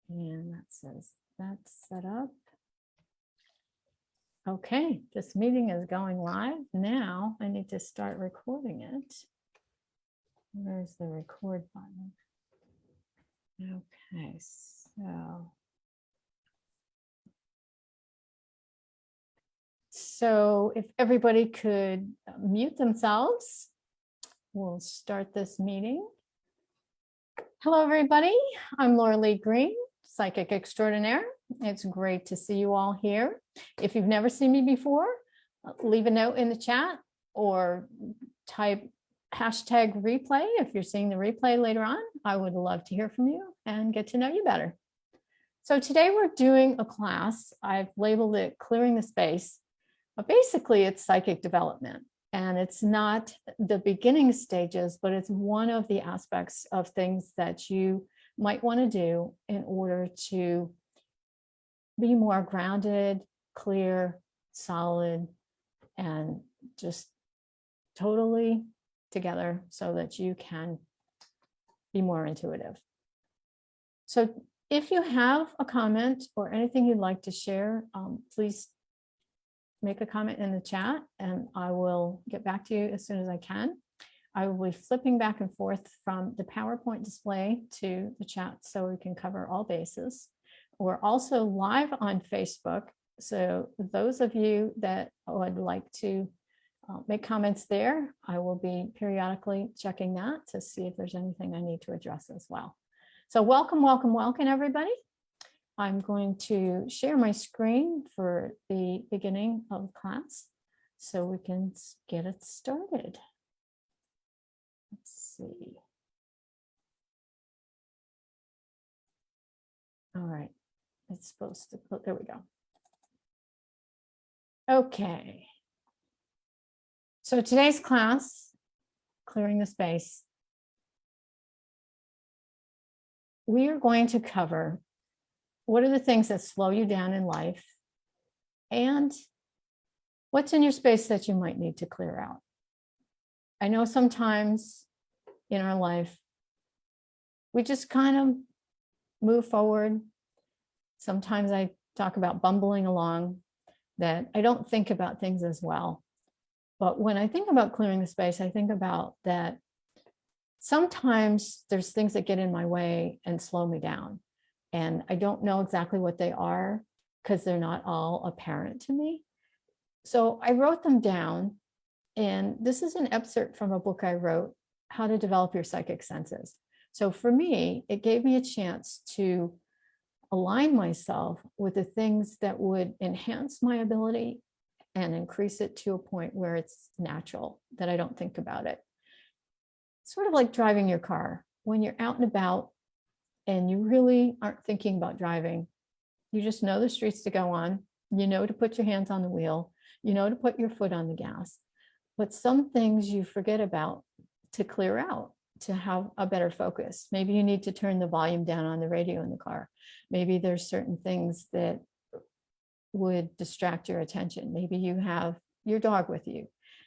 And that says that's set up. Okay, this meeting is going live. Now I need to start recording it. Where's the record button? Okay, so if everybody could mute themselves, we'll start this meeting. Hello, everybody. I'm Laura Lee Green, Psychic Extraordinaire. It's great to see you all here. If you've never seen me before, leave a note in the chat or type hashtag replay. If you're seeing the replay later on, I would love to hear from you and get to know you better. So today we're doing a class. I've labeled it Clearing the Space, but basically it's psychic development. And it's not the beginning stages, but it's one of the aspects of things that you might want to do in order to be more grounded, clear, solid, and just totally together so that you can be more intuitive. So if you have a comment or anything you'd like to share, please make a comment in the chat and I will get back to you as soon as I can. I will be flipping back and forth from the PowerPoint display to the chat so we can cover all bases. We're also live on Facebook. So those of you that would like to make comments there, I will be periodically checking that to see if there's anything I need to address as well. So welcome, welcome, welcome, everybody. I'm going to share my screen for the beginning of class so we can get it started. Let's see. All right, it's supposed to, oh, there we go. Okay. So today's class, Clearing the Space, we are going to cover what are the things that slow you down in life and what's in your space that you might need to clear out. I know sometimes in our life, we just kind of move forward. Sometimes I talk about bumbling along, that I don't think about things as well. But when I think about clearing the space, I think about that sometimes there's things that get in my way and slow me down. And I don't know exactly what they are because they're not all apparent to me. So I wrote them down. And this is an excerpt from a book I wrote, How to Develop Your Psychic Senses. So for me, it gave me a chance to align myself with the things that would enhance my ability and increase it to a point where it's natural, that I don't think about it. Sort of like driving your car. When you're out and about and you really aren't thinking about driving, you just know the streets to go on, you know to put your hands on the wheel, you know to put your foot on the gas. But some things you forget about to clear out, to have a better focus. Maybe you need to turn the volume down on the radio in the car. Maybe there's certain things that would distract your attention. Maybe you have your dog with you.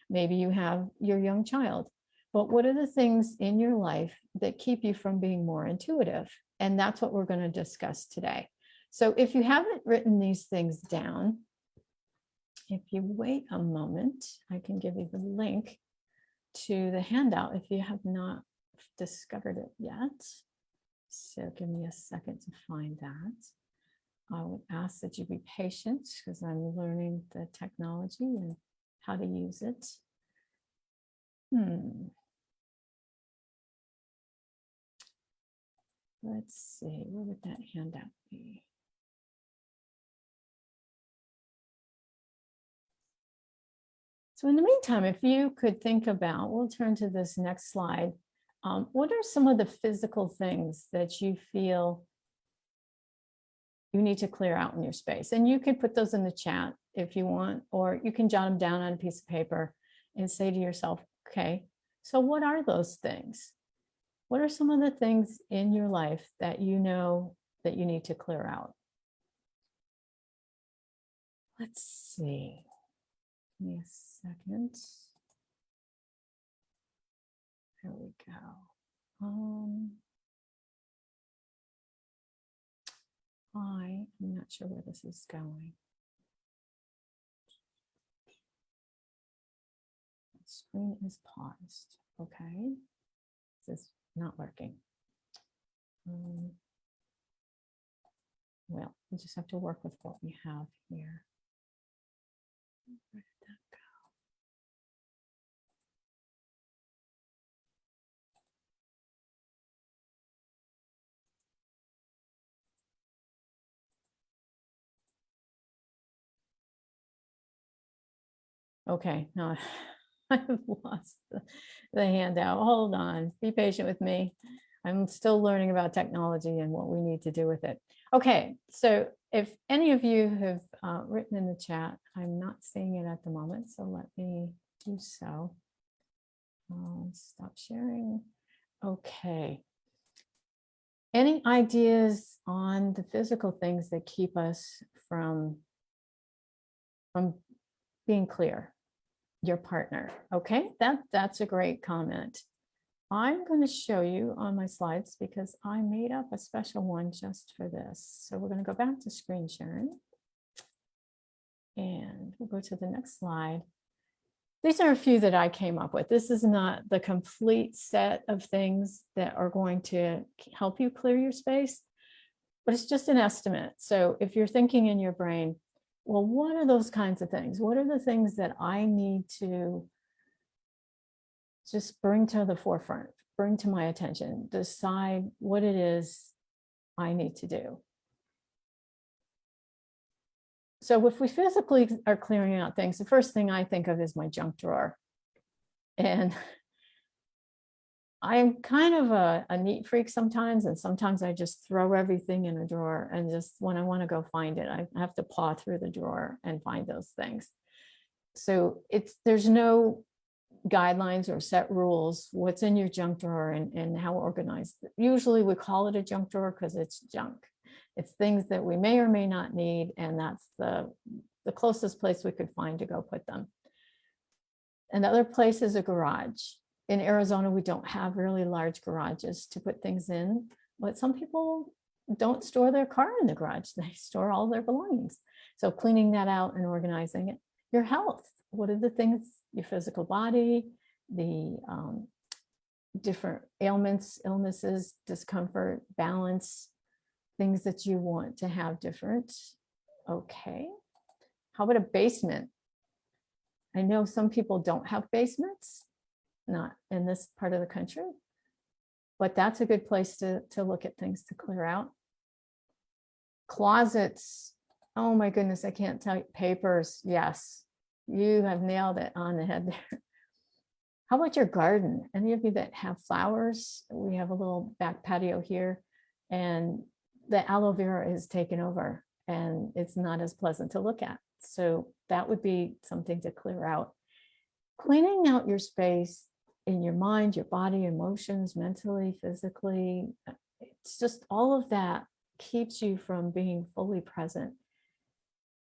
Maybe you have your young child. But what are the things in your life that keep you from being more intuitive? And that's what we're going to discuss today. So if you haven't written these things down, if you wait a moment, I can give you the link to the handout if you have not discovered it yet. So give me a second to find that. I would ask that you be patient because I'm learning the technology and how to use it. Let's see, where would that handout be? So in the meantime, if you could think about, we'll turn to this next slide. What are some of the physical things that you feel you need to clear out in your space? And you can put those in the chat if you want, or you can jot them down on a piece of paper and say to yourself, okay, so what are those things? What are some of the things in your life that you know that you need to clear out? Let's see. Give me a second. There we go. I am not sure where this is going. The screen is paused. Okay. This is not working. Well, we just have to work with what we have here. Where did that go? Okay, now I've lost the handout. Hold on, be patient with me. I'm still learning about technology and what we need to do with it. Okay, so if any of you have written in the chat, I'm not seeing it at the moment, so let me do so. Stop sharing. Okay. Any ideas on the physical things that keep us from being clear? Your partner. Okay, that's a great comment. I'm going to show you on my slides because I made up a special one just for this. So we're going to go back to screen sharing. And we'll go to the next slide. These are a few that I came up with. This is not the complete set of things that are going to help you clear your space, but it's just an estimate. So if you're thinking in your brain, well, what are those kinds of things? What are the things that I need to just bring to the forefront, bring to my attention, decide what it is I need to do? So if we physically are clearing out things, the first thing I think of is my junk drawer. And I'm kind of a neat freak sometimes, and sometimes I just throw everything in a drawer, and just when I want to go find it, I have to paw through the drawer and find those things. So there's no guidelines or set rules what's in your junk drawer and how organized. Usually we call it a junk drawer because it's junk. It's things that we may or may not need, and that's the closest place we could find to go put them. Another place is a garage. In Arizona, we don't have really large garages to put things in, but some people don't store their car in the garage. They store all their belongings. So cleaning that out and organizing it. Your health. What are the things, your physical body, the different ailments, illnesses, discomfort, balance, things that you want to have different. Okay. How about a basement? I know some people don't have basements, not in this part of the country, but that's a good place to look at things to clear out. Closets. Oh my goodness, I can't tell you. Papers. Yes, you have nailed it on the head there. How about your garden? Any of you that have flowers? We have a little back patio here, and the aloe vera is taken over and it's not as pleasant to look at. So that would be something to clear out. Cleaning out your space in your mind, your body, emotions, mentally, physically, it's just all of that keeps you from being fully present.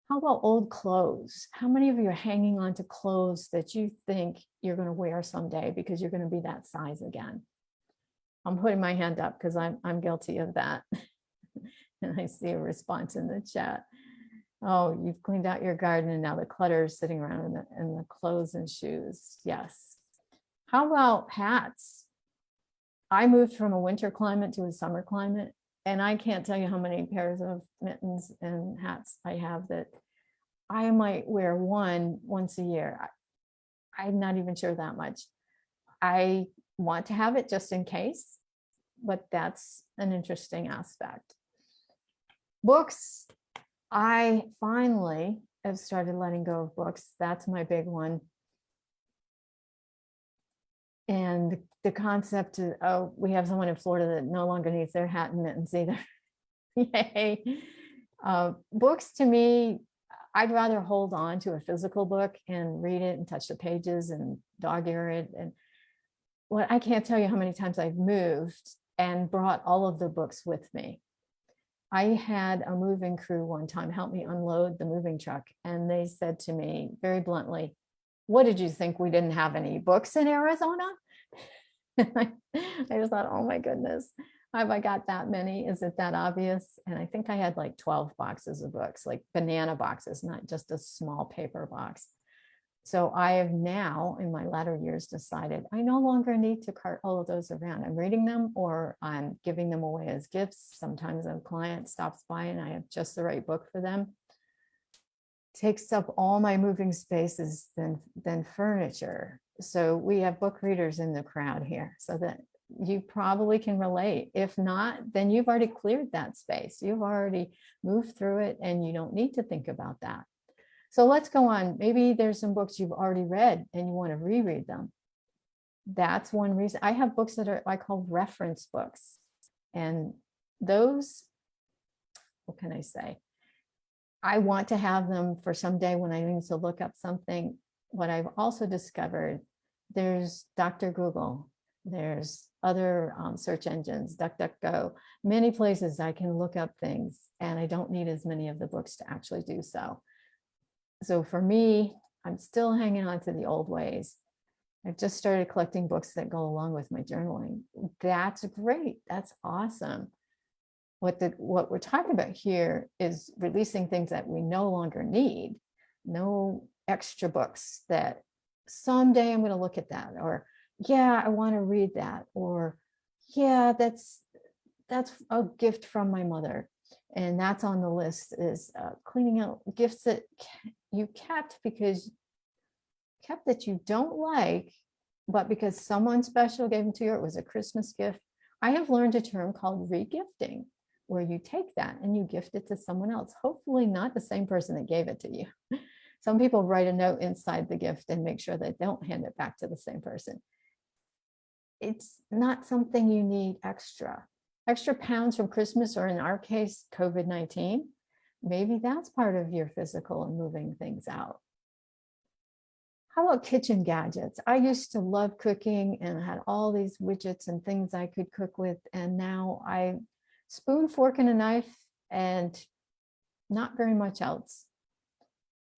How about old clothes? How many of you are hanging on to clothes that you think you're going to wear someday because you're going to be that size again? I'm putting my hand up because I'm guilty of that. And I see a response in the chat. Oh, you've cleaned out your garden and now the clutter is sitting around in the clothes and shoes. Yes. How about hats? I moved from a winter climate to a summer climate, and I can't tell you how many pairs of mittens and hats I have that I might wear once a year. I'm not even sure that much. I want to have it just in case, but that's an interesting aspect. Books. I finally have started letting go of books. That's my big one. And the concept of, oh, we have someone in Florida that no longer needs their hat and mittens either. Yay. Books, to me, I'd rather hold on to a physical book and read it and touch the pages and dog ear it. And well, I can't tell you how many times I've moved and brought all of the books with me. I had a moving crew one time help me unload the moving truck, and they said to me very bluntly, "What did you think, we didn't have any books in Arizona?" I just thought, oh my goodness. Have I got that many? Is it that obvious? And I think I had like 12 boxes of books, like banana boxes, not just a small paper box. So I have now, in my latter years, decided I no longer need to cart all of those around. I'm reading them or I'm giving them away as gifts. Sometimes a client stops by and I have just the right book for them. Takes up all my moving spaces than furniture. So we have book readers in the crowd here, so that you probably can relate. If not, then you've already cleared that space. You've already moved through it and you don't need to think about that. So let's go on. Maybe there's some books you've already read and you want to reread them. That's one reason. I have books that are I call reference books. And those, what can I say? I want to have them for someday when I need to look up something. What I've also discovered, there's Dr. Google, there's other search engines, DuckDuckGo, many places I can look up things, and I don't need as many of the books to actually do so. So for me, I'm still hanging on to the old ways. I've just started collecting books that go along with my journaling. That's great. That's awesome. What we're talking about here is releasing things that we no longer need, no extra books that someday I'm going to look at that, or yeah, I want to read that, or yeah, that's a gift from my mother. And that's on the list, is cleaning out gifts that you kept that you don't like, but because someone special gave them to you, it was a Christmas gift. I have learned a term called regifting, where you take that and you gift it to someone else, hopefully not the same person that gave it to you. Some people write a note inside the gift and make sure they don't hand it back to the same person. It's not something you need extra pounds from Christmas, or in our case, COVID-19. Maybe that's part of your physical and moving things out. How about kitchen gadgets? I used to love cooking and had all these widgets and things I could cook with. And now I spoon, fork, and a knife, and not very much else.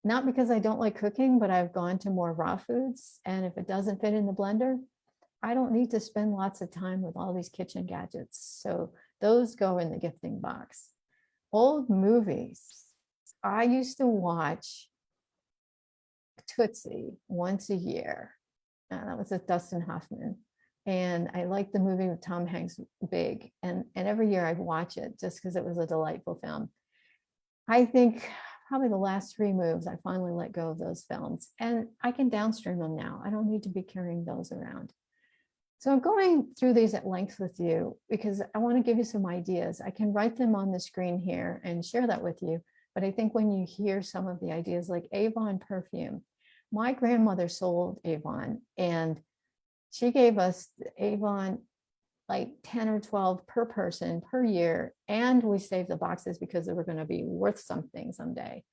Not because I don't like cooking, but I've gone to more raw foods. And if it doesn't fit in the blender, I don't need to spend lots of time with all these kitchen gadgets. So those go in the gifting box. Old movies. I used to watch Tootsie once a year. That was with Dustin Hoffman. And I liked the movie with Tom Hanks, Big. And every year I'd watch it just because it was a delightful film. I think probably the last 3 moves, I finally let go of those films. And I can downstream them now. I don't need to be carrying those around. So I'm going through these at length with you because I want to give you some ideas. I can write them on the screen here and share that with you. But I think when you hear some of the ideas, like Avon perfume, my grandmother sold Avon, and she gave us Avon like 10 or 12 per person per year. And we saved the boxes because they were going to be worth something someday.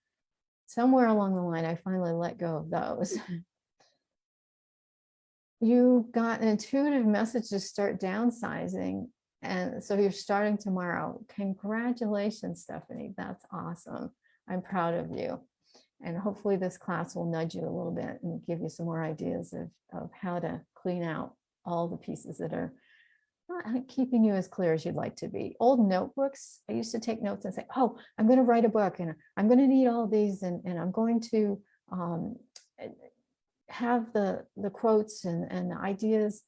Somewhere along the line, I finally let go of those. You got an intuitive message to start downsizing. And so you're starting tomorrow. Congratulations, Stephanie. That's awesome. I'm proud of you. And hopefully this class will nudge you a little bit and give you some more ideas of how to clean out all the pieces that are not keeping you as clear as you'd like to be. Old notebooks. I used to take notes and say, oh, I'm going to write a book and I'm going to need all these and I'm going to have the quotes and the ideas.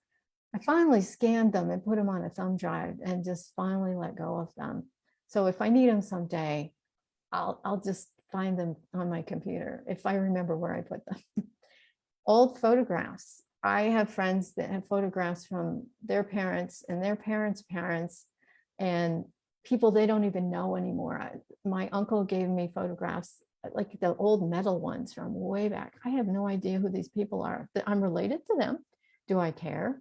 I finally scanned them and put them on a thumb drive and just finally let go of them. So if I need them someday, I'll just find them on my computer if I remember where I put them. Old photographs. I have friends that have photographs from their parents and their parents' parents and people they don't even know anymore. My uncle gave me photographs, like the old metal ones from way back. I have no idea who these people are. I'm related to them. Do I care?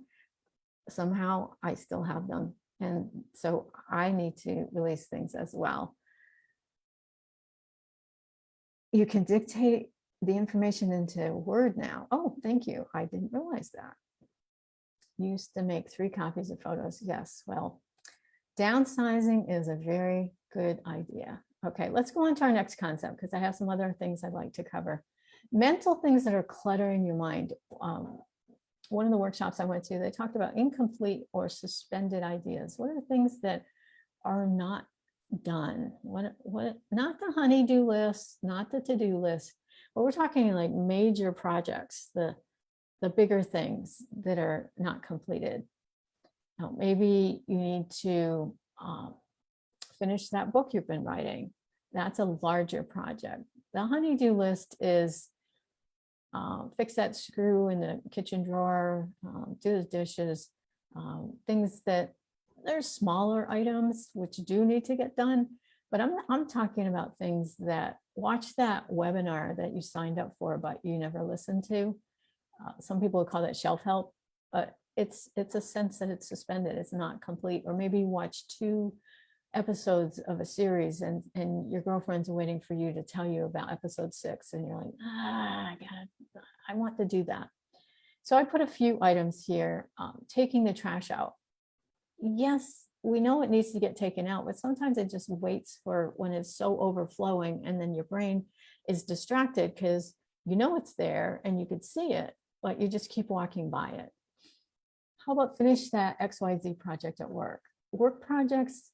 Somehow I still have them. And so I need to release things as well. You can dictate the information into Word now. Oh, thank you. I didn't realize that. Used to make 3 copies of photos. Yes, well, downsizing is a very good idea. Okay, let's go on to our next concept because I have some other things I'd like to cover. Mental things that are cluttering your mind. one of the workshops I went to, they talked about incomplete or suspended ideas. What are things that are not done? What, not the honey-do list, not the to-do list, but we're talking like major projects, the bigger things that are not completed. Now, maybe you need to finish that book you've been writing. That's a larger project. The honey-do list is fix that screw in the kitchen drawer, do the dishes, things that they're smaller items which do need to get done. But I'm talking about things that, watch that webinar that you signed up for but you never listened to. Some people call that shelf help, but it's a sense that it's suspended, it's not complete. Or maybe watch 2 episodes of a series and your girlfriend's waiting for you to tell you about episode 6 and you're like, I want to do that. So I put a few items here. Taking the trash out. Yes, we know it needs to get taken out, but sometimes it just waits for when it's so overflowing and then your brain is distracted because you know it's there and you could see it, but you just keep walking by it. How about finish that XYZ project at work? Work projects,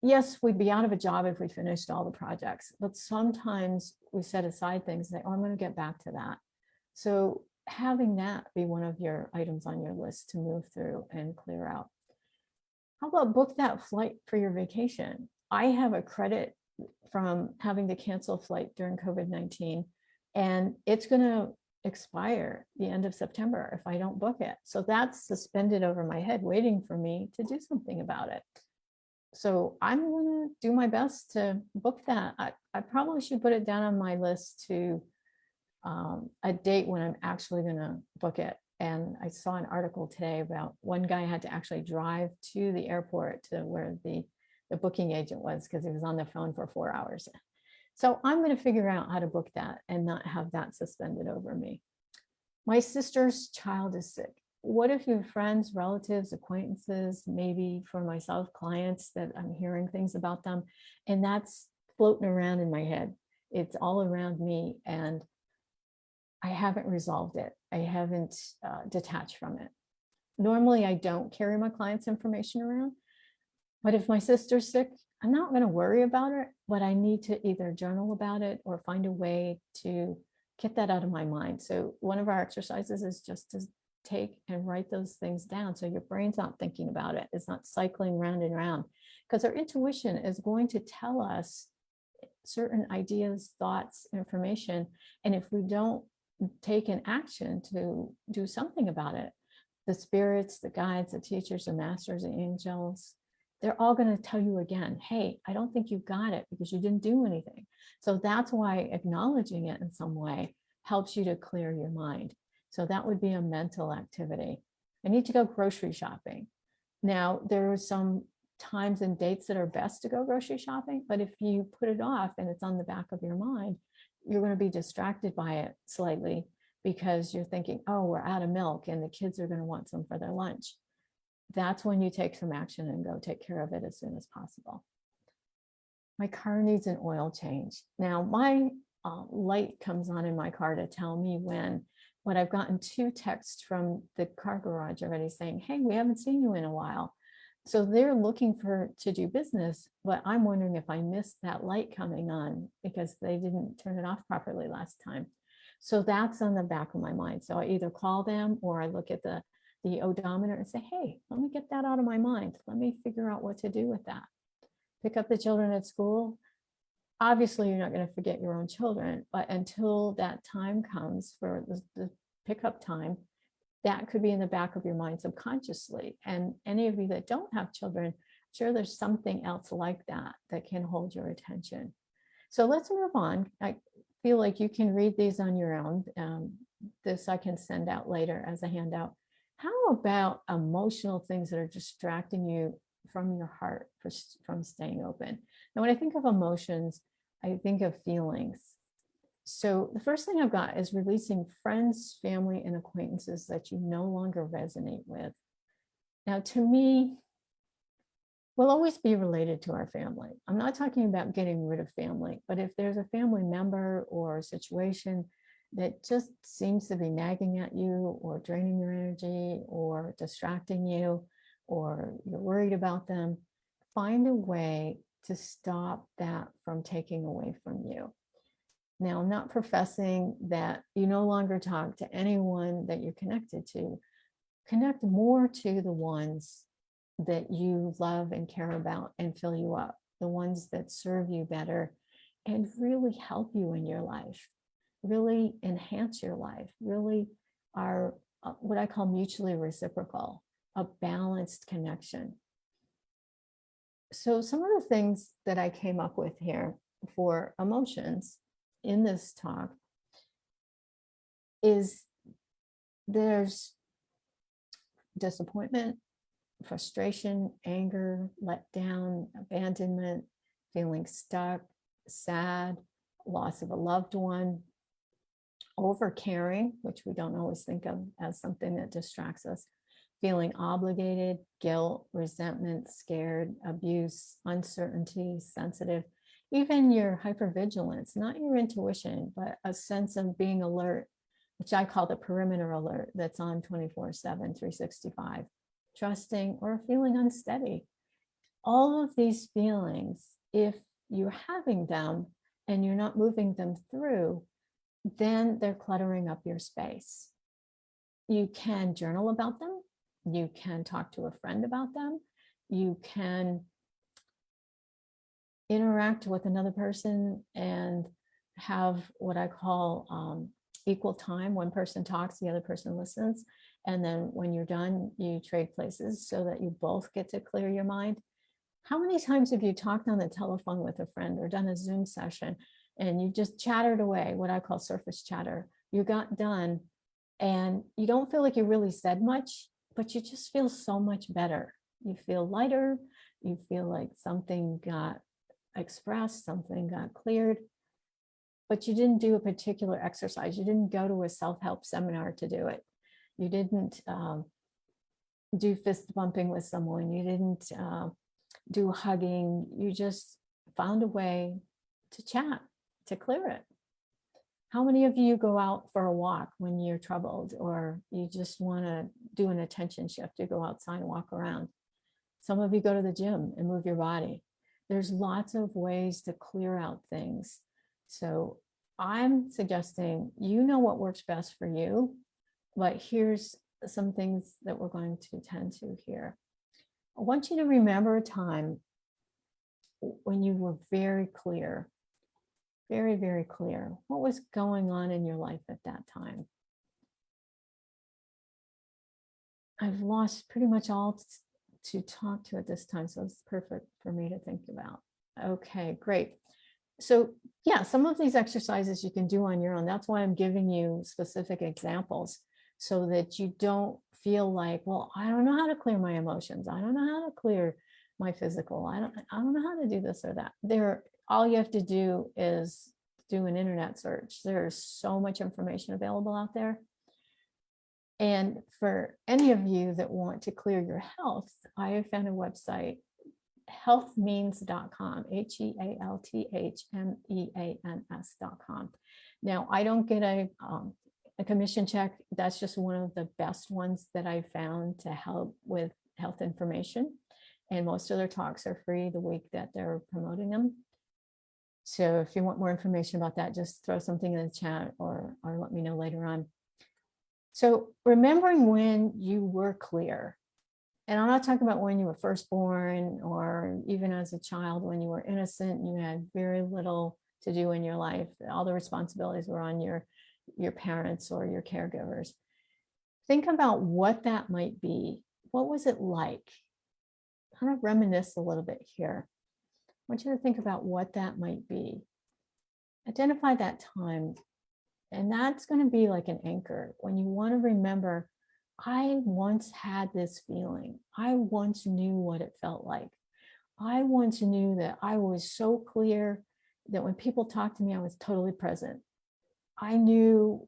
yes, we'd be out of a job if we finished all the projects, but sometimes we set aside things and say, oh, I'm going to get back to that. So having that be one of your items on your list to move through and clear out. How about book that flight for your vacation? I have a credit from having to cancel a flight during COVID-19, and it's going to expire the end of September if I don't book it. So that's suspended over my head, waiting for me to do something about it. So I'm going to do my best to book that. I probably should put it down on my list to a date when I'm actually going to book it. And I saw an article today about one guy had to actually drive to the airport to where the booking agent was because he was on the phone for 4 hours. So I'm going to figure out how to book that and not have that suspended over me. My sister's child is sick. What if you have friends, relatives, acquaintances, maybe for myself, clients that I'm hearing things about them, and that's floating around in my head. It's all around me and I haven't resolved it. I haven't detached from it. Normally, I don't carry my clients' information around, but if my sister's sick, I'm not going to worry about it, but I need to either journal about it or find a way to get that out of my mind. So one of our exercises is just to take and write those things down so your brain's not thinking about it. It's not cycling round and round, because our intuition is going to tell us certain ideas, thoughts, information. And if we don't take an action to do something about it, the spirits, the guides, the teachers, the masters, the angels, they're all going to tell you again, hey, I don't think you got it because you didn't do anything. So that's why acknowledging it in some way helps you to clear your mind. So that would be a mental activity. I need to go grocery shopping. Now, there are some times and dates that are best to go grocery shopping, but if you put it off and it's on the back of your mind, you're going to be distracted by it slightly because you're thinking, oh, we're out of milk and the kids are going to want some for their lunch. That's when you take some action and go take care of it as soon as possible. My car needs an oil change. Now, my light comes on in my car to tell me when, but I've gotten 2 texts from the car garage already saying, hey, we haven't seen you in a while. So they're looking to do business, but I'm wondering if I missed that light coming on because they didn't turn it off properly last time. So that's on the back of my mind. So I either call them or I look at the odometer and say, hey, let me get that out of my mind. Let me figure out what to do with that. Pick up the children at school. Obviously, you're not going to forget your own children, but until that time comes for the pickup time, that could be in the back of your mind subconsciously. And any of you that don't have children, I'm sure there's something else like that that can hold your attention. So let's move on. I feel like you can read these on your own. This I can send out later as a handout. How about emotional things that are distracting you from your heart, from staying open? Now, when I think of emotions, I think of feelings. So the first thing I've got is releasing friends, family, and acquaintances that you no longer resonate with. Now, to me, we'll always be related to our family. I'm not talking about getting rid of family, but if there's a family member or a situation that just seems to be nagging at you or draining your energy or distracting you, or you're worried about them, find a way to stop that from taking away from you. Now, I'm not professing that you no longer talk to anyone that you're connected to. Connect more to the ones that you love and care about and fill you up, the ones that serve you better and really help you in your life, really enhance your life, really are what I call mutually reciprocal, a balanced connection. So some of the things that I came up with here for emotions in this talk is there's disappointment, frustration, anger, letdown, abandonment, feeling stuck, sad, loss of a loved one, over caring, which we don't always think of as something that distracts us, feeling obligated, guilt, resentment, scared, abuse, uncertainty, sensitive, even your hypervigilance, not your intuition, but a sense of being alert, which I call the perimeter alert, that's on 24/7, 365, trusting or feeling unsteady. All of these feelings, if you're having them and you're not moving them through, then they're cluttering up your space. You can journal about them. You can talk to a friend about them. You can interact with another person and have what I call equal time. One person talks, the other person listens. And then when you're done, you trade places so that you both get to clear your mind. How many times have you talked on the telephone with a friend or done a Zoom session and you just chattered away, what I call surface chatter? You got done and you don't feel like you really said much, but you just feel so much better. You feel lighter. You feel like something got expressed, something got cleared, but you didn't do a particular exercise. You didn't go to a self-help seminar to do it. You didn't do fist bumping with someone. You didn't do hugging. You just found a way to chat, to clear it. How many of you go out for a walk when you're troubled, or you just want to do an attention shift? You go outside and walk around. Some of you go to the gym and move your body. There's lots of ways to clear out things. So I'm suggesting, you know what works best for you, but here's some things that we're going to tend to here. I want you to remember a time when you were very clear, very, very clear. What was going on in your life at that time? I've lost pretty much all to talk to at this time, so it's perfect for me to think about. Okay, great. So yeah, some of these exercises you can do on your own. That's why I'm giving you specific examples so that you don't feel like, well, I don't know how to clear my emotions. I don't know how to clear my physical. I don't know how to do this or that. All you have to do is do an internet search. There's so much information available out there. And for any of you that want to clear your health, I have found a website, healthmeans.com, healthmeans.com. Now, I don't get a commission check. That's just one of the best ones that I found to help with health information. And most of their talks are free the week that they're promoting them. So if you want more information about that, just throw something in the chat or let me know later on. So remembering when you were clear, and I'm not talking about when you were first born or even as a child when you were innocent, you had very little to do in your life. All the responsibilities were on your parents or your caregivers. Think about what that might be. What was it like? Kind of reminisce a little bit here. I want you to think about what that might be. Identify that time. And that's going to be like an anchor when you want to remember, I once had this feeling. I once knew what it felt like. I once knew that I was so clear that when people talked to me, I was totally present. I knew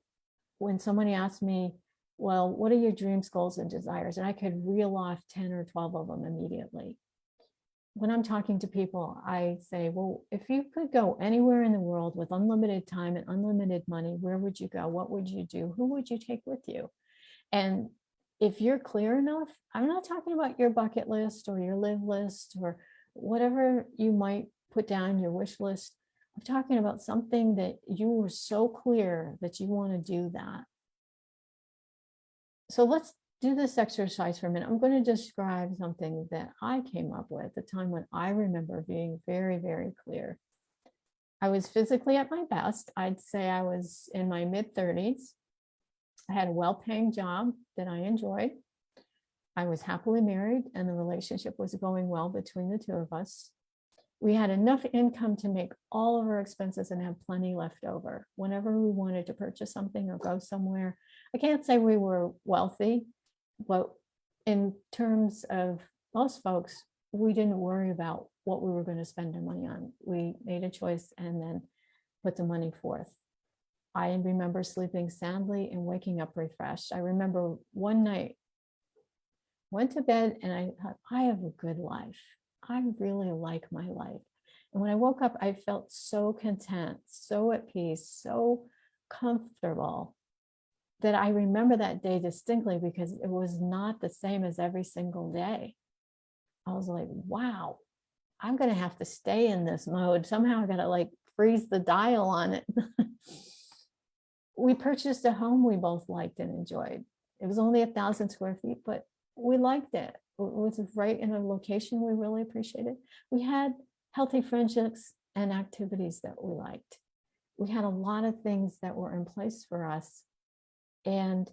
when somebody asked me, well, what are your dreams, goals, and desires? And I could reel off 10 or 12 of them immediately. when I'm talking to people, I say, well, if you could go anywhere in the world with unlimited time and unlimited money, where would you go? What would you do? Who would you take with you? And if you're clear enough, I'm not talking about your bucket list or your live list or whatever you might put down your wish list. I'm talking about something that you were so clear that you want to do that. So let's do this exercise for a minute. I'm going to describe something that I came up with at the time when I remember being very, very clear. I was physically at my best. I'd say I was in my mid-30s. I had a well-paying job that I enjoyed. I was happily married and the relationship was going well between the two of us. We had enough income to make all of our expenses and have plenty left over. Whenever we wanted to purchase something or go somewhere, I can't say we were wealthy, but in terms of most folks, we didn't worry about what we were going to spend our money on. We made a choice and then put the money forth. I remember sleeping soundly and waking up refreshed. I remember one night, went to bed and I thought, I have a good life. I really like my life. And when I woke up, I felt so content, so at peace, so comfortable that I remember that day distinctly because it was not the same as every single day. I was like, wow, I'm going to have to stay in this mode. Somehow I got to like freeze the dial on it. We purchased a home we both liked and enjoyed. It was only 1,000 square feet, but we liked it. It was right in a location we really appreciated. We had healthy friendships and activities that we liked. We had a lot of things that were in place for us. And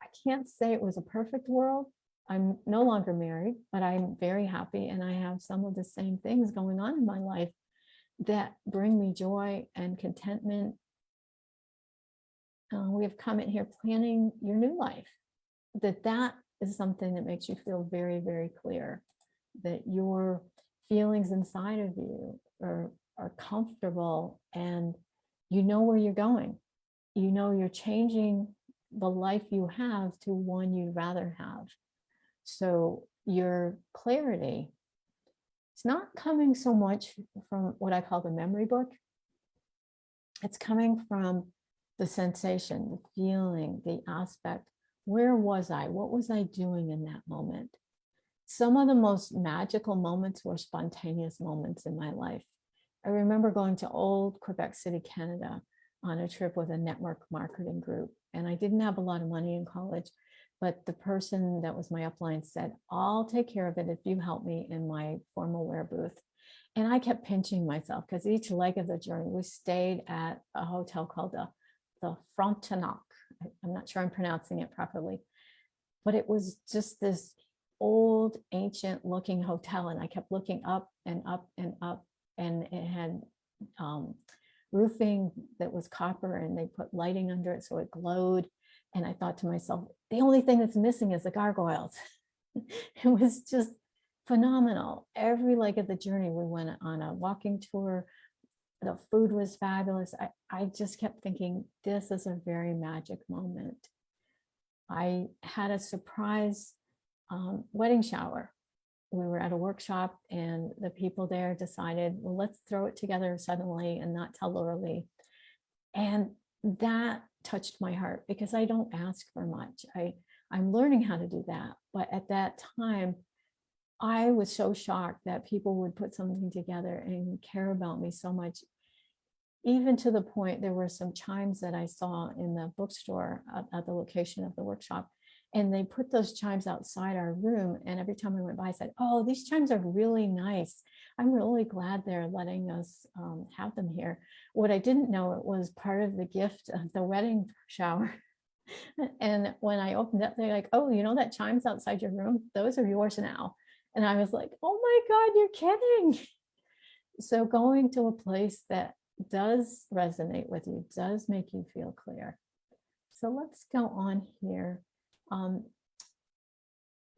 I can't say it was a perfect world. I'm no longer married, but I'm very happy. And I have some of the same things going on in my life that bring me joy and contentment. We have comment here, planning your new life, that is something that makes you feel very, very clear, that your feelings inside of you are comfortable and you know where you're going. You know you're changing the life you have to one you'd rather have. So your clarity, it's not coming so much from what I call the memory book. It's coming from the sensation, the feeling, the aspect. Where was I? What was I doing in that moment? Some of the most magical moments were spontaneous moments in my life. I remember going to old Quebec City, Canada on a trip with a network marketing group. And I didn't have a lot of money in college, but the person that was my upline said, I'll take care of it if you help me in my formal wear booth. And I kept pinching myself because each leg of the journey, we stayed at a hotel called the Frontenac. I'm not sure I'm pronouncing it properly, but it was just this old ancient looking hotel. And I kept looking up and up and up, and it had roofing that was copper and they put lighting under it so it glowed. And I thought to myself, the only thing that's missing is the gargoyles. It was just phenomenal. Every leg of the journey, we went on a walking tour. The food was fabulous. I just kept thinking, this is a very magic moment. I had a surprise wedding shower. We were at a workshop and the people there decided, well, let's throw it together suddenly and not tell Laura Lee. And that touched my heart because I don't ask for much. I'm learning how to do that. But at that time, I was so shocked that people would put something together and care about me so much. Even to the point, there were some chimes that I saw in the bookstore at the location of the workshop. And they put those chimes outside our room. And every time I went by, I said, oh, these chimes are really nice. I'm really glad they're letting us have them here. What I didn't know, it was part of the gift of the wedding shower. And when I opened up, they're like, oh, you know that chimes outside your room? Those are yours now. And I was like, oh my God, you're kidding. So going to a place that does resonate with you, does make you feel clear. So let's go on here.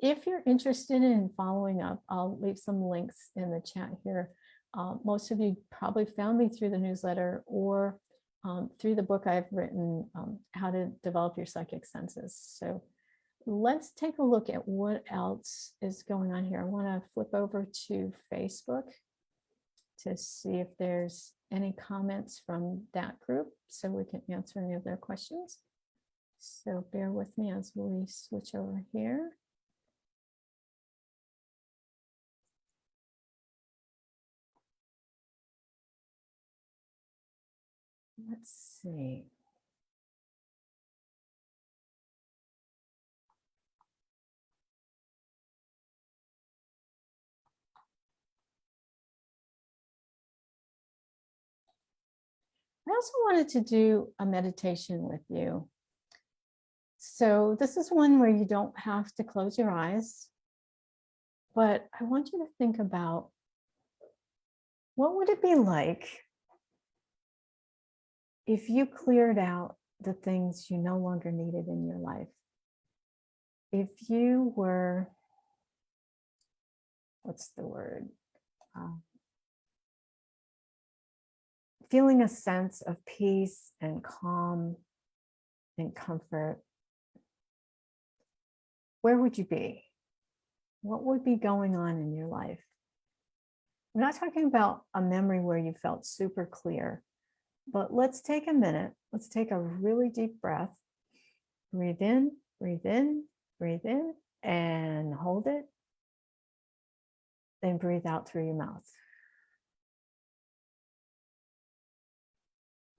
If you're interested in following up, I'll leave some links in the chat here. Most of you probably found me through the newsletter or through the book I've written, How to Develop Your Psychic Senses. So let's take a look at what else is going on here. I want to flip over to Facebook to see if there's any comments from that group so we can answer any of their questions. So bear with me as we switch over here. Let's see. I also wanted to do a meditation with you. So this is one where you don't have to close your eyes, but I want you to think about what would it be like if you cleared out the things you no longer needed in your life? If you were, what's the word? Feeling a sense of peace and calm and comfort, where would you be? What would be going on in your life? I'm not talking about a memory where you felt super clear, but let's take a minute. Let's take a really deep breath. Breathe in, breathe in, breathe in, and hold it. Then breathe out through your mouth.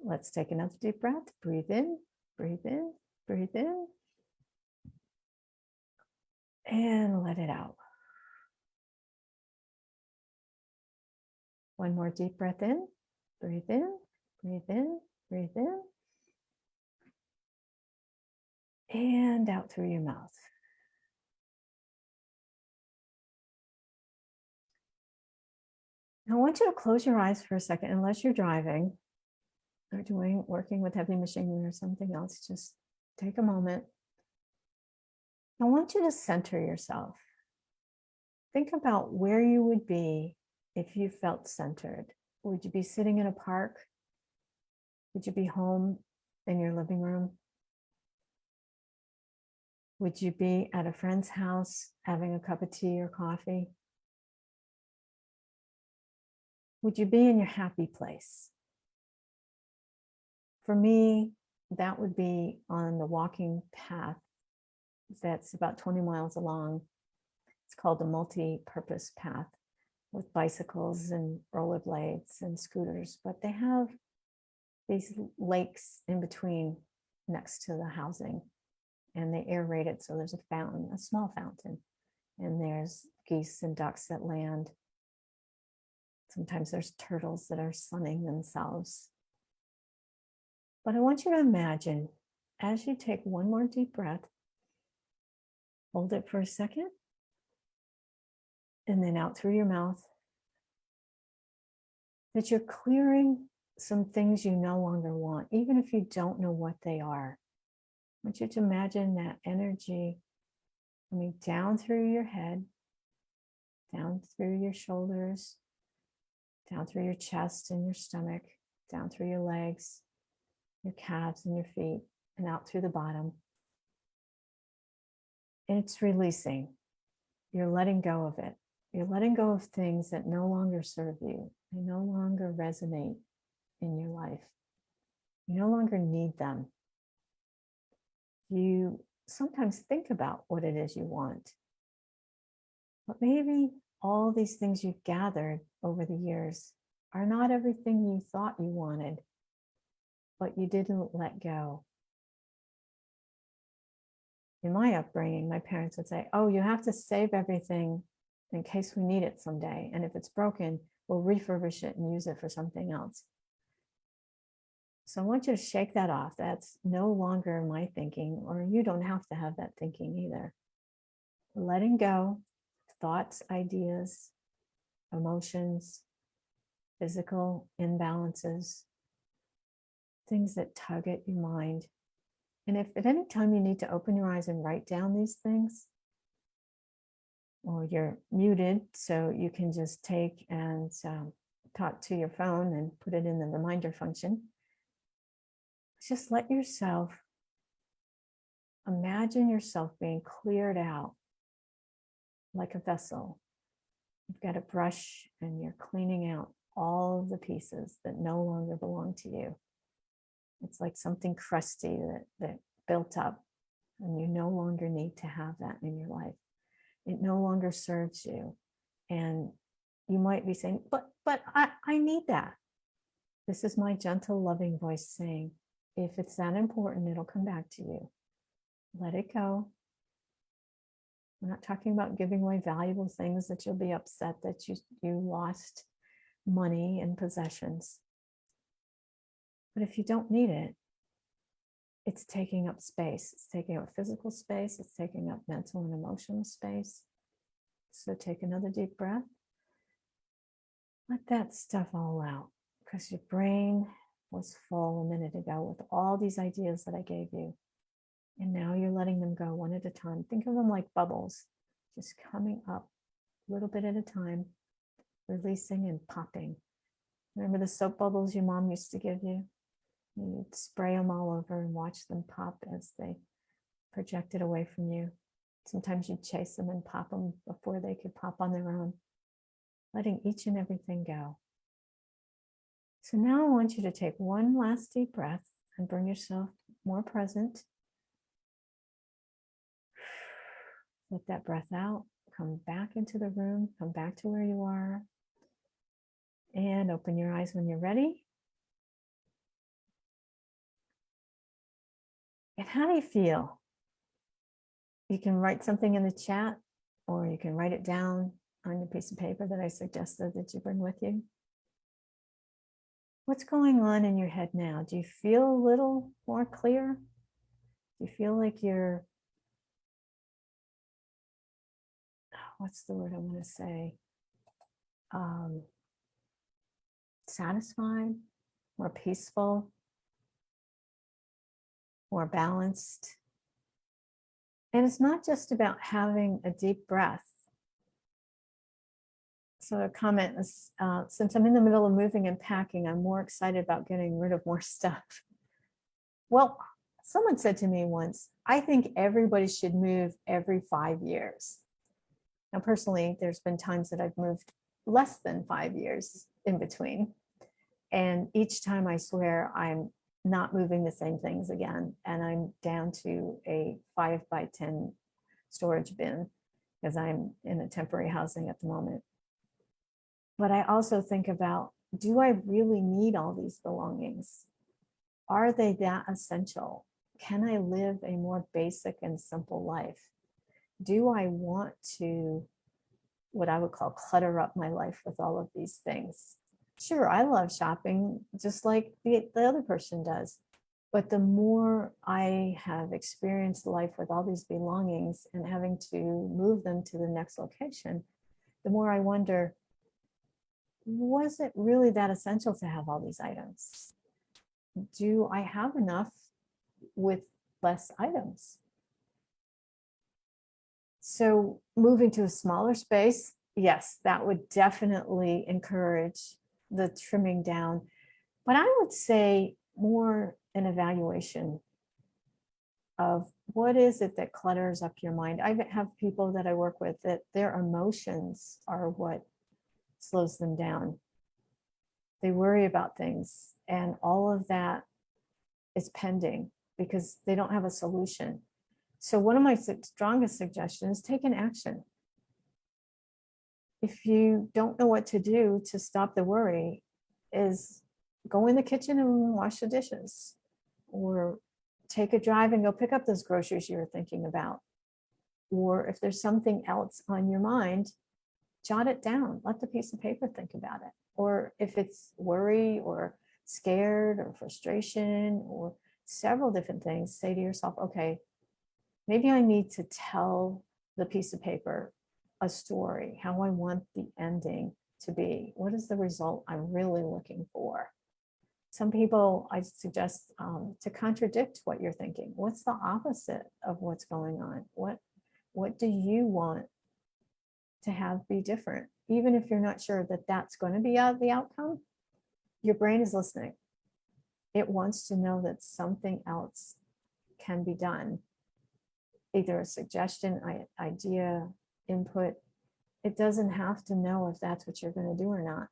Let's take another deep breath. Breathe in, breathe in, breathe in, and let it out. One more deep breath in, breathe in, breathe in, breathe in, and out through your mouth. Now I want you to close your eyes for a second, unless you're driving or working with heavy machinery or something else. Just take a moment. I want you to center yourself. Think about where you would be if you felt centered. Would you be sitting in a park? Would you be home in your living room? Would you be at a friend's house having a cup of tea or coffee? Would you be in your happy place? For me, that would be on the walking path that's about 20 miles along. It's called the multi-purpose path with bicycles and rollerblades and scooters, but they have these lakes in between next to the housing, and they aerate it. So there's a fountain, a small fountain, and there's geese and ducks that land. Sometimes there's turtles that are sunning themselves. But I want you to imagine, as you take one more deep breath, hold it for a second, and then out through your mouth, that you're clearing some things you no longer want, even if you don't know what they are. I want you to imagine that energy coming down through your head, down through your shoulders, down through your chest and your stomach, down through your legs, your calves and your feet, and out through the bottom. And it's releasing. You're letting go of it. You're letting go of things that no longer serve you. They no longer resonate in your life. You no longer need them. You sometimes think about what it is you want, but maybe all these things you've gathered over the years are not everything you thought you wanted, but you didn't let go. In my upbringing, my parents would say, oh, you have to save everything in case we need it someday. And if it's broken, we'll refurbish it and use it for something else. So I want you to shake that off. That's no longer my thinking, or you don't have to have that thinking either. Letting go, thoughts, ideas, emotions, physical imbalances, things that tug at your mind. And if at any time you need to open your eyes and write down these things, or you're muted, so you can just take and talk to your phone and put it in the reminder function. Just let yourself imagine yourself being cleared out like a vessel. You've got a brush and you're cleaning out all of the pieces that no longer belong to you. It's like something crusty that built up, and you no longer need to have that in your life. It no longer serves you. And you might be saying, but I need that. This is my gentle, loving voice saying, if it's that important, it'll come back to you. Let it go. We're not talking about giving away valuable things that you'll be upset that you lost money and possessions. But if you don't need it, it's taking up space. It's taking up physical space. It's taking up mental and emotional space. So take another deep breath. Let that stuff all out, because your brain was full a minute ago with all these ideas that I gave you. And now you're letting them go one at a time. Think of them like bubbles, just coming up a little bit at a time, releasing and popping. Remember the soap bubbles your mom used to give you? You'd spray them all over and watch them pop as they projected away from you. Sometimes you'd chase them and pop them before they could pop on their own, letting each and everything go. So now I want you to take one last deep breath and bring yourself more present. Let that breath out, come back into the room, come back to where you are, and open your eyes when you're ready. And how do you feel? You can write something in the chat, or you can write it down on your piece of paper that I suggested that you bring with you. What's going on in your head now? Do you feel a little more clear? Do you feel like you're, what's the word I want to say? Satisfied, more peaceful, more balanced? And it's not just about having a deep breath. So a comment is, since I'm in the middle of moving and packing, I'm more excited about getting rid of more stuff. Well, someone said to me once, I think everybody should move every 5 years. Now, personally, there's been times that I've moved less than 5 years in between. And each time I swear I'm not moving the same things again. And I'm down to a 5x10 storage bin because I'm in a temporary housing at the moment. But I also think about, do I really need all these belongings? Are they that essential? Can I live a more basic and simple life? Do I want to, what I would call, clutter up my life with all of these things? Sure, I love shopping just like the other person does. But the more I have experienced life with all these belongings and having to move them to the next location, the more I wonder, was it really that essential to have all these items? Do I have enough with less items? So moving to a smaller space, yes, that would definitely encourage the trimming down. But I would say more an evaluation of what is it that clutters up your mind. I have people that I work with that their emotions are what slows them down. They worry about things, and all of that is pending because they don't have a solution. So one of my strongest suggestions is take an action. If you don't know what to do to stop the worry, is go in the kitchen and wash the dishes, or take a drive and go pick up those groceries you were thinking about. Or if there's something else on your mind, jot it down. Let the piece of paper think about it. Or if it's worry or scared or frustration or several different things, say to yourself, okay, maybe I need to tell the piece of paper a story, how I want the ending to be. What is the result I'm really looking for? Some people, I suggest to contradict what you're thinking. What's the opposite of what's going on? What do you want to have be different? Even if you're not sure that that's going to be the outcome, your brain is listening. It wants to know that something else can be done. either a suggestion, idea, input. It doesn't have to know if that's what you're going to do or not.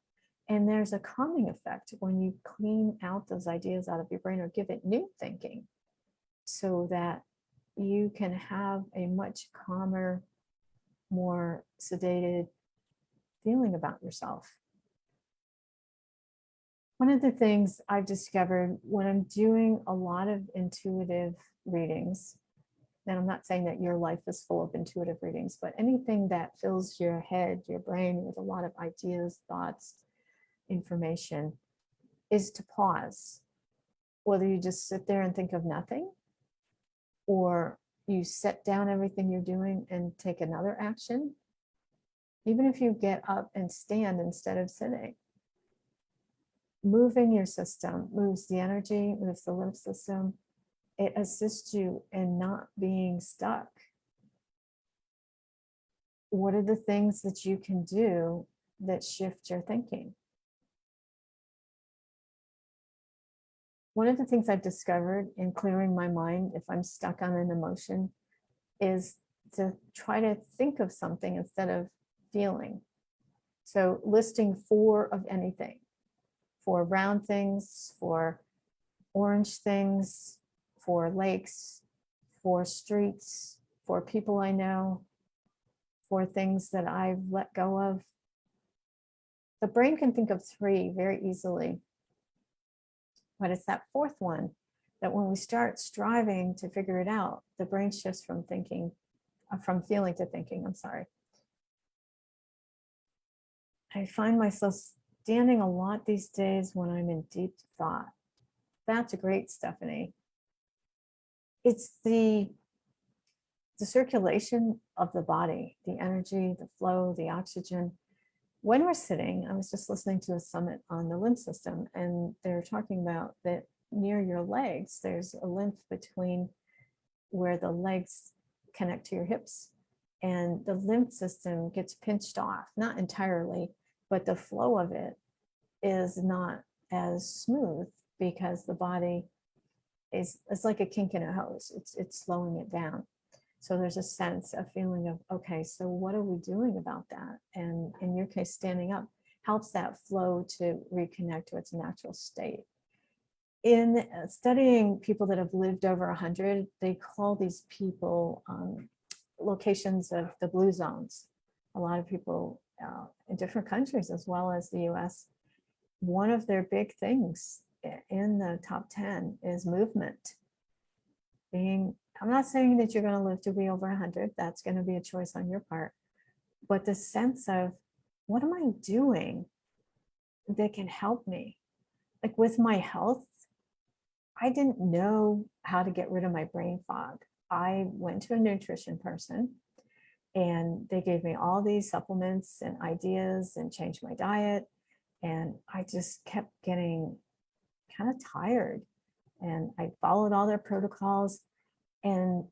And there's a calming effect when you clean out those ideas out of your brain or give it new thinking, so that you can have a much calmer, more sedated feeling about yourself. One of the things I've discovered when I'm doing a lot of intuitive readings, and I'm not saying that your life is full of intuitive readings, but anything that fills your head, your brain with a lot of ideas, thoughts, information, is to pause. Whether you just sit there and think of nothing, or you set down everything you're doing and take another action. Even if you get up and stand instead of sitting, moving your system moves the energy, moves the lymph system. It assists you in not being stuck. What are the things that you can do that shift your thinking? One of the things I've discovered in clearing my mind, if I'm stuck on an emotion, is to try to think of something instead of feeling. So listing 4 of anything, 4 round things, 4 orange things, 4 lakes, 4 streets, 4 people I know, 4 things that I've let go of. The brain can think of 3 very easily, but it's that 4th one that when we start striving to figure it out, the brain shifts from feeling to thinking, I'm sorry. I find myself standing a lot these days when I'm in deep thought. That's great, Stephanie. It's the circulation of the body, the energy, the flow, the oxygen. When we're sitting, I was just listening to a summit on the lymph system, and they're talking about that near your legs, there's a lymph between where the legs connect to your hips, and the lymph system gets pinched off, not entirely, but the flow of it is not as smooth because the body it's like a kink in a hose. It's slowing it down. So there's a sense, a feeling of, okay, so what are we doing about that? And in your case, standing up helps that flow to reconnect to its natural state. In studying people that have lived over 100, they call these people locations of the blue zones. A lot of people in different countries, as well as the US, one of their big things in the top 10 is movement. I'm not saying that you're going to live to be over 100. That's going to be a choice on your part. But the sense of, what am I doing that can help me? Like with my health, I didn't know how to get rid of my brain fog. I went to a nutrition person and they gave me all these supplements and ideas and changed my diet. And I just kept getting kind of tired. And I followed all their protocols. And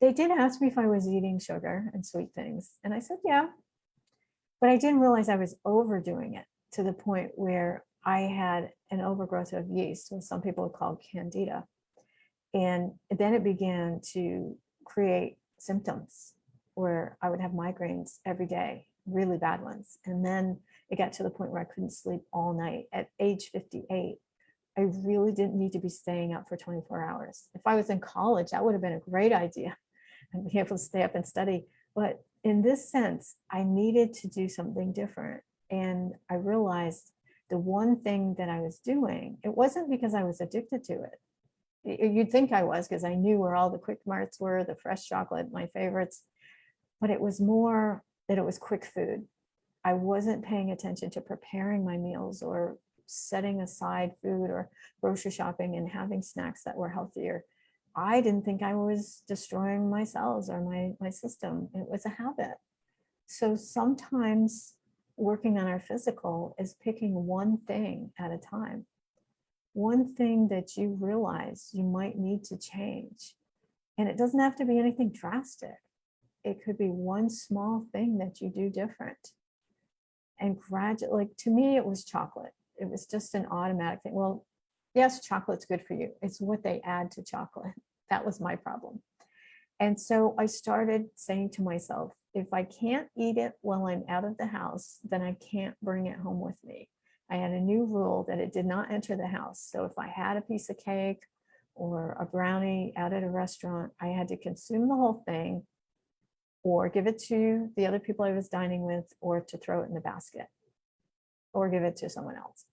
they did ask me if I was eating sugar and sweet things. And I said, yeah. But I didn't realize I was overdoing it to the point where I had an overgrowth of yeast, what some people call candida. And then it began to create symptoms where I would have migraines every day, really bad ones. And then it got to the point where I couldn't sleep all night. At age 58, I really didn't need to be staying up for 24 hours. If I was in college, that would have been a great idea. I'd be able to stay up and study. But in this sense, I needed to do something different. And I realized the one thing that I was doing, it wasn't because I was addicted to it. You'd think I was, because I knew where all the Quick Marts were, the fresh chocolate, my favorites. But it was more that it was quick food. I wasn't paying attention to preparing my meals or setting aside food or grocery shopping and having snacks that were healthier. I didn't think I was destroying my cells or my system. It was a habit. So sometimes working on our physical is picking one thing at a time. One thing that you realize you might need to change. And it doesn't have to be anything drastic. It could be one small thing that you do different. And gradually, like to me, it was chocolate. It was just an automatic thing. Well, yes, chocolate's good for you. It's what they add to chocolate. That was my problem. And so I started saying to myself, if I can't eat it while I'm out of the house, then I can't bring it home with me. I had a new rule that it did not enter the house. So if I had a piece of cake or a brownie out at a restaurant, I had to consume the whole thing or give it to the other people I was dining with, or to throw it in the basket or give it to someone else.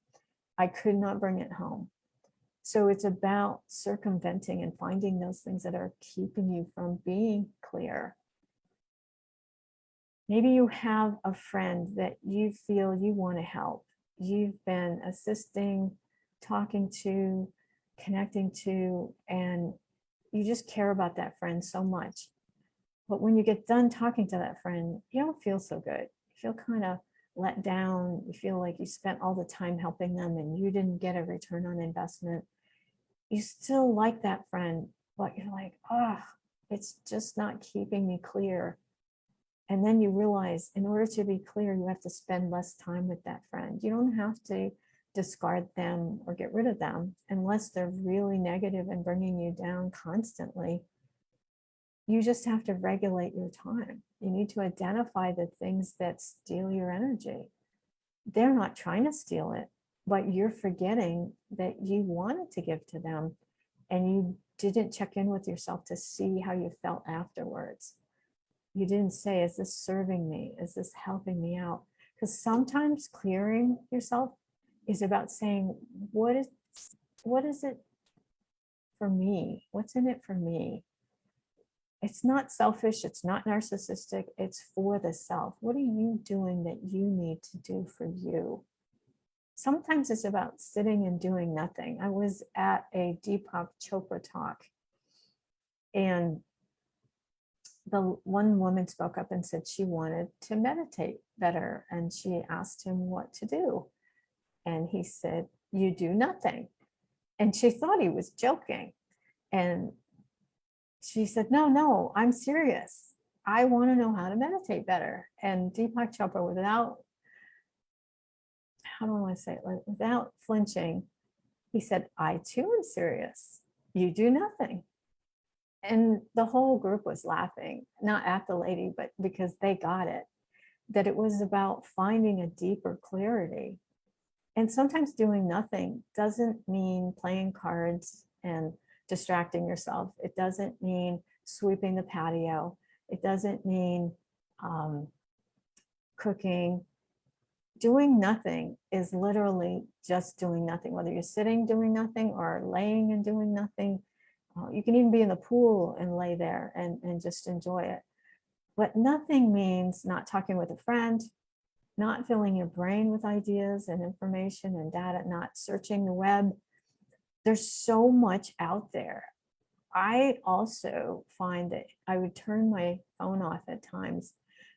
I could not bring it home. So it's about circumventing and finding those things that are keeping you from being clear. Maybe you have a friend that you feel you want to help. You've been assisting, talking to, connecting to, and you just care about that friend so much. But when you get done talking to that friend, you don't feel so good. You feel kind of let down. You feel like you spent all the time helping them and you didn't get a return on investment. You still like that friend, but you're like, oh, it's just not keeping me clear. And then you realize in order to be clear, you have to spend less time with that friend. You don't have to discard them or get rid of them unless they're really negative and bringing you down constantly. You just have to regulate your time. You need to identify the things that steal your energy. They're not trying to steal it, but you're forgetting that you wanted to give to them and you didn't check in with yourself to see how you felt afterwards. You didn't say, is this serving me? Is this helping me out? Because sometimes clearing yourself is about saying, what is it for me? What's in it for me? It's not selfish, it's not narcissistic, it's for the self. What are you doing that you need to do for you? Sometimes it's about sitting and doing nothing. I was at a Deepak Chopra talk, and the one woman spoke up and said she wanted to meditate better, and she asked him what to do. And he said, you do nothing. And she thought he was joking. And she said, no, I'm serious. I want to know how to meditate better. And Deepak Chopra, without, how do I want to say it, like, without flinching, he said, I too am serious. You do nothing. And the whole group was laughing, not at the lady, but because they got it, that it was about finding a deeper clarity. And sometimes doing nothing doesn't mean playing cards and distracting yourself. It doesn't mean sweeping the patio. It doesn't mean cooking. Doing nothing is literally just doing nothing, whether you're sitting doing nothing or laying and doing nothing. You can even be in the pool and lay there and just enjoy it. But nothing means not talking with a friend, not filling your brain with ideas and information and data, not searching the web. There's so much out there. I also find that I would turn my phone off at times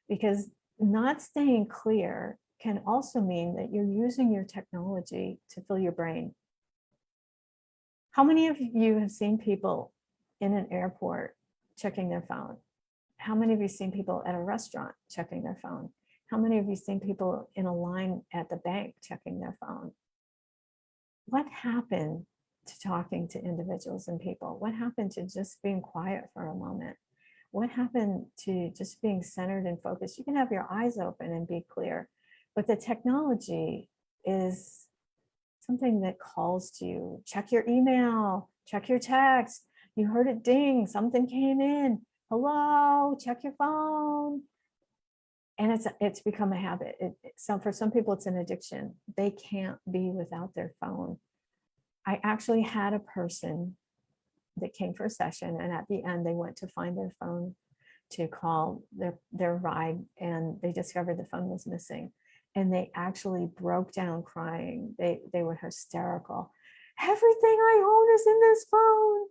because not staying clear can also mean that you're using your technology to fill your brain. How many of you have seen people in an airport checking their phone? How many of you seen people at a restaurant checking their phone? How many of you seen people in a line at the bank checking their phone? What happened to talking to individuals and people? What happened to just being quiet for a moment? What happened to just being centered and focused? You can have your eyes open and be clear, but the technology is something that calls to you. Check your email, check your text. You heard it ding, something came in. Hello, check your phone. And it's become a habit. So for some people, it's an addiction. They can't be without their phone. I actually had a person that came for a session, and at the end, they went to find their phone to call their ride, and they discovered the phone was missing. And they actually broke down crying. They were hysterical. Everything I own is in this phone.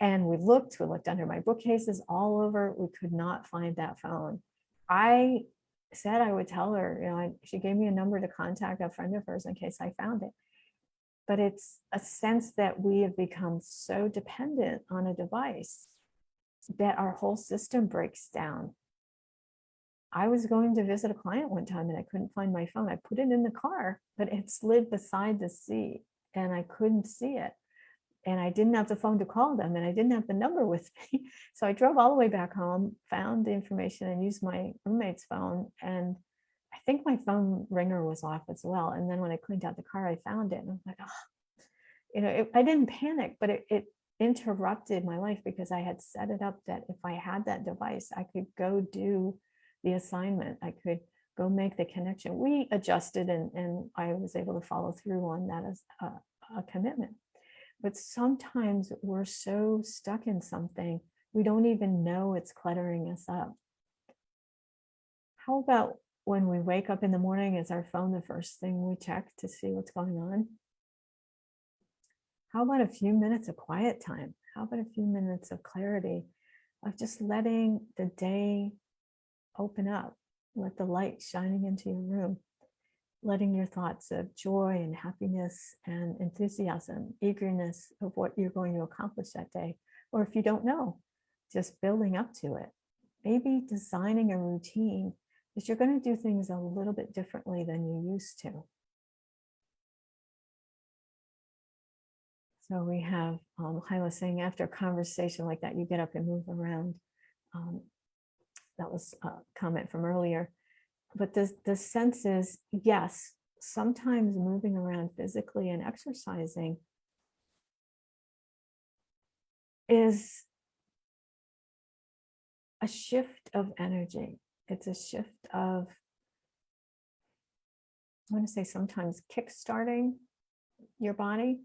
And we looked under my bookcases all over. We could not find that phone. I said I would tell her, she gave me a number to contact a friend of hers in case I found it. But it's a sense that we have become so dependent on a device that our whole system breaks down. I was going to visit a client one time and I couldn't find my phone. I put it in the car, but it slid beside the seat and I couldn't see it. and I didn't have the phone to call them, and I didn't have the number with me. So I drove all the way back home, found the information, and used my roommate's phone. And I think my phone ringer was off as well. And then when I cleaned out the car, I found it, and I was like, oh, I didn't panic, but it interrupted my life because I had set it up that if I had that device, I could go do the assignment. I could go make the connection. We adjusted, and I was able to follow through on that as a commitment. But sometimes we're so stuck in something, we don't even know it's cluttering us up. How about when we wake up in the morning, is our phone the first thing we check to see what's going on? How about a few minutes of quiet time? How about a few minutes of clarity, of just letting the day open up, let the light shining into your room, letting your thoughts of joy and happiness and enthusiasm, eagerness of what you're going to accomplish that day, or if you don't know, just building up to it. Maybe designing a routine that you're going to do things a little bit differently than you used to. So we have Hyla saying, after a conversation like that, you get up and move around. That was a comment from earlier. But the sense is, yes, sometimes moving around physically and exercising is a shift of energy. It's a shift of, I want to say sometimes kickstarting your body,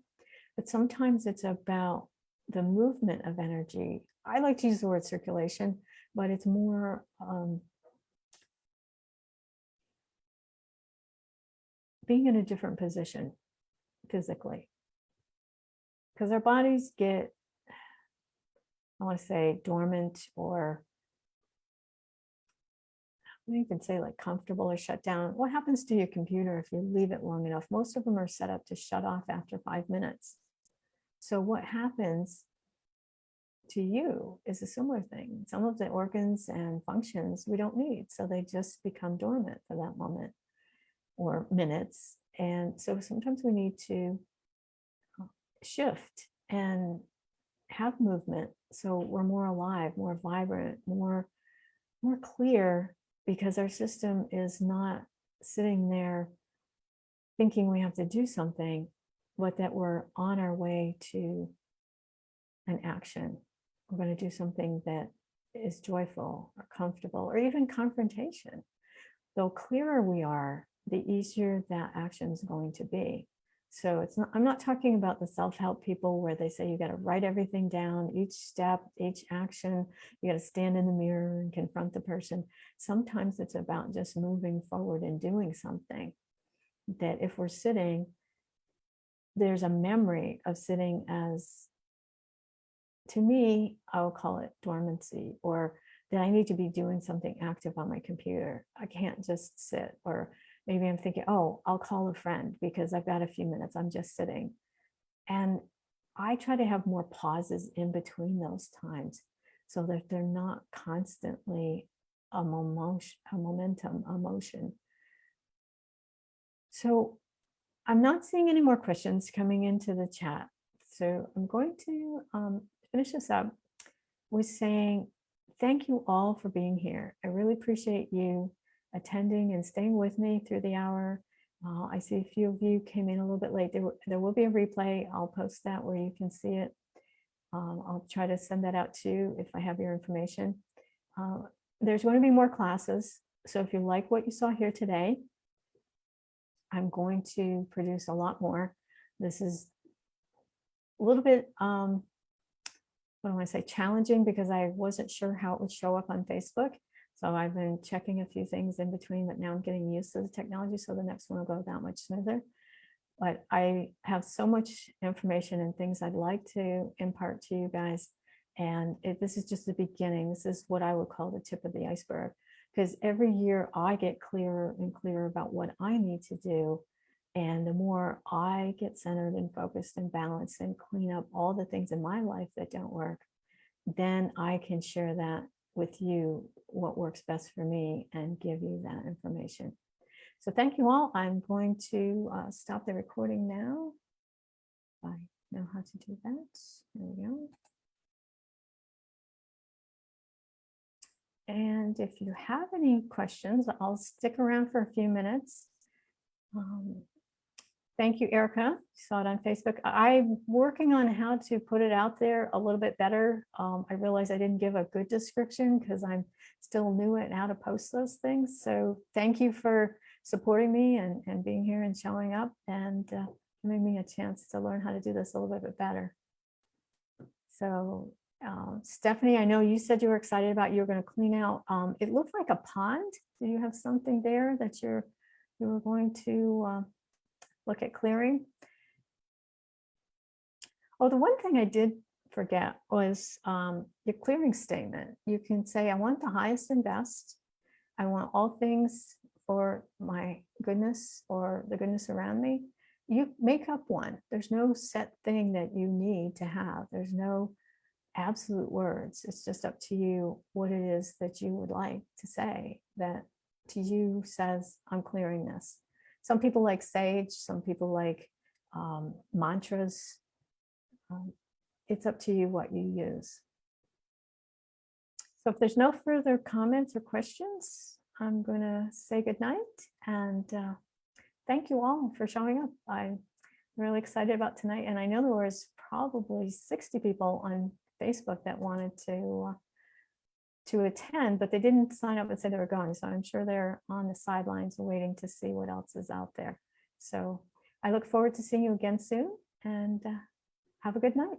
but sometimes it's about the movement of energy. I like to use the word circulation, but it's more being in a different position physically. Because our bodies get, I want to say, dormant, or you can say like comfortable or shut down. What happens to your computer if you leave it long enough? Most of them are set up to shut off after 5 minutes. So what happens to you is a similar thing. Some of the organs and functions we don't need, so they just become dormant for that moment or minutes. And so sometimes we need to shift and have movement, so we're more alive, more vibrant, more clear, because our system is not sitting there thinking we have to do something, but that we're on our way to an action. We're going to do something that is joyful or comfortable or even confrontation. The clearer we are, the easier that action is going to be. So it's not, I'm not talking about the self-help people where they say you got to write everything down, each step, each action, you got to stand in the mirror and confront the person. Sometimes it's about just moving forward and doing something that, if we're sitting, there's a memory of sitting as, to me, I will call it dormancy, or that I need to be doing something active on my computer. I can't just sit. Or maybe I'm thinking, oh, I'll call a friend because I've got a few minutes, I'm just sitting. And I try to have more pauses in between those times so that they're not constantly a momentum, a motion. So I'm not seeing any more questions coming into the chat. So I'm going to finish this up with saying thank you all for being here. I really appreciate you attending and staying with me through the hour. I see a few of you came in a little bit late. There will be a replay. I'll post that where you can see it. I'll try to send that out to you if I have your information. There's going to be more classes. So if you like what you saw here today, I'm going to produce a lot more. This is a little bit, what do I say, challenging, because I wasn't sure how it would show up on Facebook. So I've been checking a few things in between, but now I'm getting used to the technology. So the next one will go that much smoother. But I have so much information and things I'd like to impart to you guys. And this is just the beginning. This is what I would call the tip of the iceberg, because every year I get clearer and clearer about what I need to do. And the more I get centered and focused and balanced and clean up all the things in my life that don't work, then I can share that with you, what works best for me, and give you that information. So thank you all. I'm going to stop the recording now. Bye. know how to do that. There we go. And if you have any questions, I'll stick around for a few minutes. Thank you, Erica. Saw it on Facebook. I'm working on how to put it out there a little bit better. I realized I didn't give a good description because I'm still new at how to post those things. So thank you for supporting me and being here and showing up and giving me a chance to learn how to do this a little bit better. So Stephanie, I know you said you were excited about you were going to clean out. It looked like a pond. Do you have something there that you were going to look at clearing? Oh, the one thing I did forget was your clearing statement. You can say, I want the highest and best. I want all things for my goodness or the goodness around me. You make up one. There's no set thing that you need to have. There's no absolute words. It's just up to you what it is that you would like to say that to you says, I'm clearing this. Some people like sage, some people like mantras. It's up to you what you use. So if there's no further comments or questions, I'm going to say goodnight and thank you all for showing up. I'm really excited about tonight. And I know there was probably 60 people on Facebook that wanted to attend, but they didn't sign up and say they were going. So I'm sure they're on the sidelines waiting to see what else is out there. So I look forward to seeing you again soon and have a good night.